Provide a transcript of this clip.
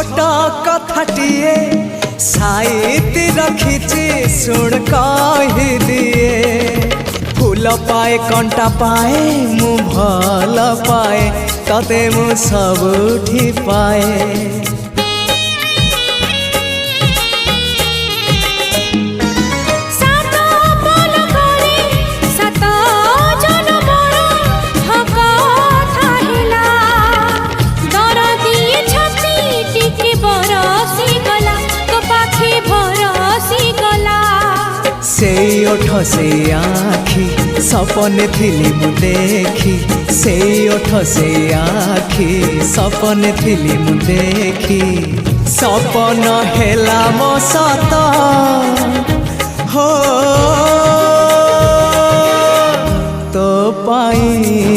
छोट कथाटिए साइती रखिछि सुन कहि दिए फूल पाए कंटा पाए मु भल पाए तते मु सबुठी पाए से ओठ से आखि सपने थिली मु देखी से ओठ से आखि सपने थिली मु देखी सपन हेला मो सत हो तो पाई